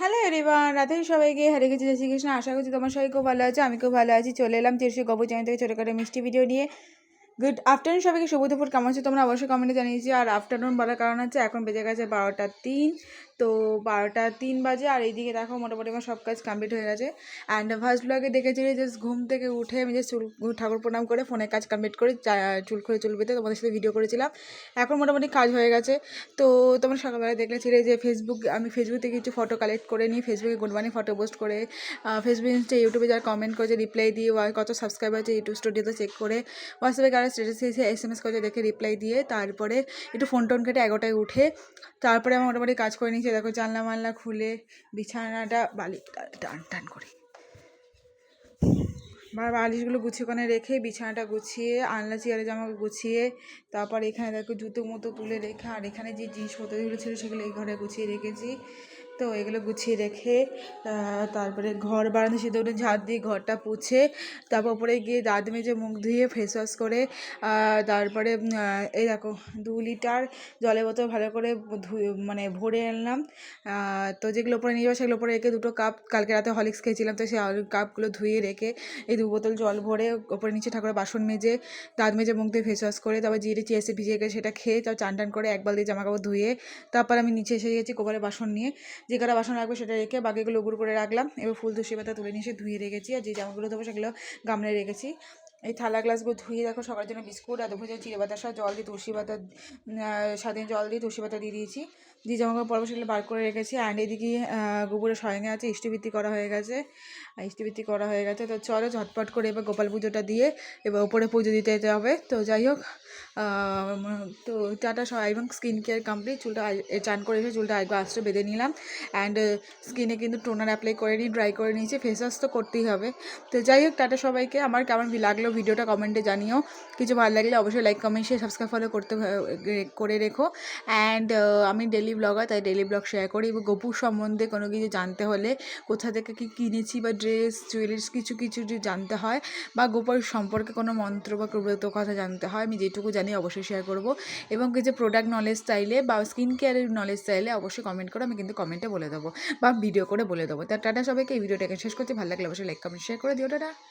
Hello everyone, Radhe সবাইকে হরে কৃষ্ণ, জয় শ্রীকৃষ্ণ। আশা করছি তোমার সবাই খুব ভালো আছে, আমি খুব ভালো আছি। চলে এলাম তিরুষি গবু চ্যানেল থেকে ছোটোখাটো মিষ্টি ভিডিও নিয়ে। গুড আফটারনুন সবাইকে, শুভ দুপুর, কেমন আছে তোমরা অবশ্যই কমেন্টে জানিয়েছি। আর আফটারনুন বলার কারণ হচ্ছে এখন বেজে গেছে 12টা 3। তো 12টা 3 বাজে আর এইদিকে দেখো মোটামুটি আমার সব কাজ কমপ্লিট হয়ে গেছে। অ্যান্ড ফার্স্ট ব্লগে দেখেছি জাস্ট ঘুম থেকে উঠে আমি যে চুল ঠাকুর প্রণাম করে ফোনের কাজ কমপ্লিট করে চুল করে চুল বেঁধে তোমাদের সাথে ভিডিও করেছিলাম। এখন মোটামুটি কাজ হয়ে গেছে। তো তোমরা সকালবেলা দেখেছিলে যে আমি ফেসবুক থেকে কিছু ফটো কালেক্ট করে নিই, ফেসবুকে গুড মর্নিং ফটো পোস্ট করে ফেসবুক ইনস্টা ইউটিউবে যারা কমেন্ট করেছে রিপ্লাই দিয়ে, কত সাবস্ক্রাইবার আছে ইউটিউব স্টুডিওতে চেক করে, হোয়াটসঅ্যাপে কারা স্ট্যাটাস এসে SMS করে দেখে রিপ্লাই দিয়ে, তারপরে একটু ফোন টোন কেটে 11টায় উঠে তারপরে আমার মোটামুটি কাজ করে নিয়েছি। দেখো জানলা মানলা খুলে বিছানাটা বালি টান টান করি বা বালিশগুলো গুছিয়ে ওখানে রেখে বিছানাটা গুছিয়ে আনলা চেয়ারে জামাকে গুছিয়ে, তারপর এখানে দেখো জুতো মতো তুলে রেখে, আর এখানে যে জিনিসপত্রগুলো ছিল সেগুলো এই ঘরে গুছিয়ে রেখেছি। তো এগুলো গুছিয়ে রেখে তারপরে ঘর বারান্দা সিঁদুর উঠে ঝাড় দিয়ে ঘরটা পুছে, তারপর উপরে গিয়ে দাঁত মেজে মুখ ধুয়ে ফেস ওয়াশ করে তারপরে এই দেখো 2 লিটার জলের বোতল ভালো করে মানে ভরে আনলাম। তো যেগুলো উপরে নিয়ে যাবো সেগুলো উপরে রেখে 2 কাপ কালকে রাতে হরলিক্স খেয়েছিলাম, তো সেই কাপগুলো ধুয়ে রেখে এই 2 বোতল জল ভরে ওপরে নিচে ঠাকুরের বাসন মেজে দাঁত মেজে মুখ দিয়ে ফেস ওয়াশ করে, তারপর জিরে চিয়েছে ভিজিয়ে গেছে সেটা খেয়ে, তারপর চান টান করে 1 বালতি জামাকাপড় ধুয়ে তারপর আমি নিচে এসে গেছি কোপারে বাসন নিয়ে। যে কটা বাসন রাখবো সেটা রেখে বাকিগুলো উপর করে রাখলাম। এবার ফুল তুলসী পাতা তুলে নিয়ে এসে ধুয়ে রেখেছি, আর যে জামাগুলো দেবো সেগুলো গামলায় রেখেছি। এই থালা গ্লাসগুলো ধুয়ে দেখো সকালের জন্য বিস্কুট আর দুপুরে চিড়ে বাতাসা জল দিয়ে তুলসী পাতা স্বাধীন জল দিয়ে তুলসী পাতা দিয়ে দিয়েছি। যে জামাকাপড় পরবো সেগুলো বার করে রেখেছি। অ্যান্ড এদিকে গোবরের সয়নে আছে, ইষ্টবৃত্তি করা হয়ে গেছে। তো চলো ঝটপট করে এবার গোপাল পুজোটা দিয়ে এবার ওপরে পুজো দিতে যেতে হবে। তো যাই হোক, তো টাটা সবাই। এবং স্কিন কেয়ার কমপ্লিট, চুলটা চান করে এসে চুলটা আরেকবার আসতে বেঁধে নিলাম। অ্যান্ড স্কিনে কিন্তু টোনার অ্যাপ্লাই করে নিই, ড্রাই করে নিয়েছি, ফেস ওয়াশ তো করতেই হবে। তো যাই হোক, টাটা সবাইকে। আমার কেমন লাগলো ভিডিওটা কমেন্টে জানিও। কিছু ভালো লাগলে অবশ্যই like comment share subscribe follow করে রেখো। অ্যান্ড আমি ডেলি ব্লগার, তাই ডেলি ব্লগ শেয়ার করি। এবং গপুর সম্বন্ধে কোনো কিছু জানতে হলে, কোথা থেকে কী কিনেছি বা ড্রেস জুয়েলারিস কিছু কিছু যদি জানতে হয়, বা গোপাল সম্পর্কে কোনো মন্ত্র বা প্রব্রত কথা জানতে হয়, আমি যেটুকু জানি অবশ্যই শেয়ার করব। এবং কিছু প্রোডাক্ট নলেজ চাইলে বা স্কিন কেয়ারের নলেজ চাইলে অবশ্যই কমেন্ট করো, আমি কিন্তু কমেন্টে বলে দেবো বা ভিডিও করে বলে দেবো। তার টাটা সবাইকে। এই ভিডিওটাকে শেষ করতে ভালো লাগলে অবশ্যই লাইক কমেন্ট শেয়ার করে দিও। টাটা।